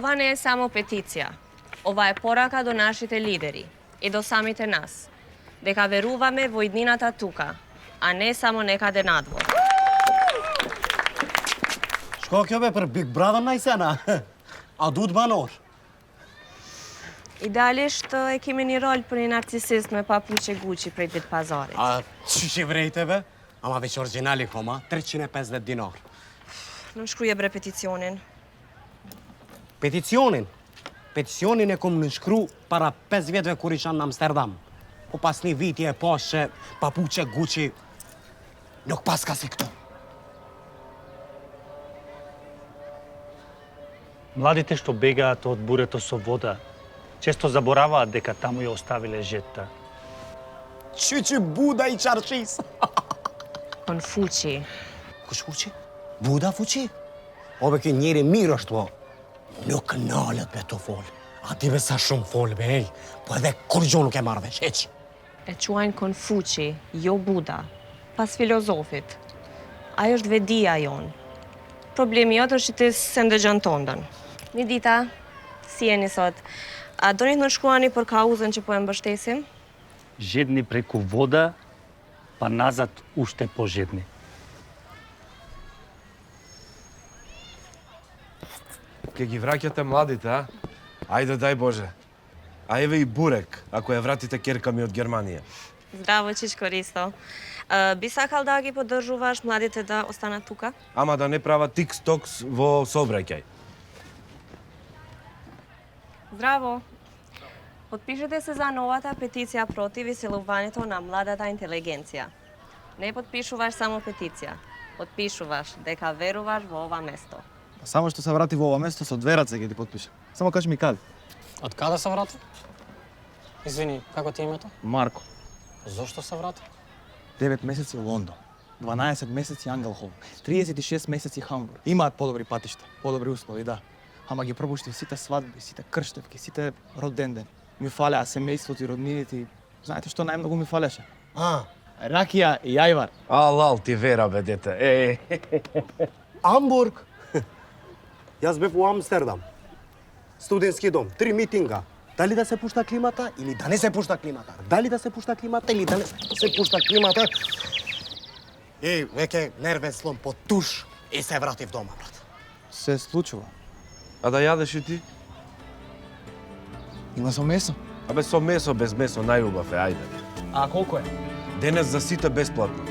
Ова не е само петиција. Ова е порака до нашите лидери и до самите нас, дека веруваме во иднината тука, а не само некаде надвор. Шко ќе бе për Big Brother најсена? A du të banor? Idealisht e kemi një rol për një narcisist me papuqe Gucci prej ditë pazarit. A që që vrejte be? Ama veç originali koma, 350 dinar. Nuk shkruje bre peticionin. Peticionin? Peticionin e kom nënshkru para 5 vjetëve kur isha në Amsterdam. Po pas një viti e pas që papuqe Gucci nuk pas ka si këtu. Младите што бегаат од бурето со вода, често забораваат дека таму ја оставиле жетта. Që Buda i qarqis. Konfuqi. Kush fuqi? Buda fuqi? Obe kjo njeri mirë është po. Nuk nalët me të folë. A ti be sa shumë folë be ej, po edhe kur gjo nuk e marrë veç, heq. E quajnë Konfuqi, jo Buda, pas filozofit. Ajo është vedia jonë. Problemi jotë është që ti se ndëgjën tondën. Një dita, si jeni sot, a doni të në shkruani për kauzën që po e mbështesim? Жедни преку вода, па назад уште пожедни. Ке ги враќате младите, а? Ајде, дај Боже. А еве и бурек, ако ја вратите керка ми од Германија. Здраво, Чичко Ристо. Би сакал да ги поддржуваш младите да останат тука? Ама да не прават тикс-токс во сообраќај. Здраво. Подпишете се за новата петиција против исилувањето на младата интелигенција. Не подпишуваш само петиција. Подпишуваш дека веруваш во ова место. Само што се врати во ова место со две раце ќе ти подпишам. Само кажи ми каде. Од каде се врати? Извини, како ти е името? Марко. Зошто се врати? 9 месеци Лондон. 12 месеци Ангелхол. 36 месеци Хамбург. Имаат подобри патишта, подобри услови, да. Ама ги пропуштив сите свадби, сите крштевки, сите роденден. Ми фалеа семејството и роднините и знаете што најмногу ми фалеше? Ракија и ајвар. Алал ти вера, бе, дете. Амбург. Јас бев у Амстердам. Студентски дом, 3 митинга. Дали да се пушта климата или да не се пушта климата? Дали да се пушта климата или да не се пушта климата? И веќе нервен слом по туш и се вратив дома, брат. Се случува. А да јадеш и ти? Има со месо. Абе, со месо, без месо, најубав е, ајде. А колку е? Денес за сите бесплатно.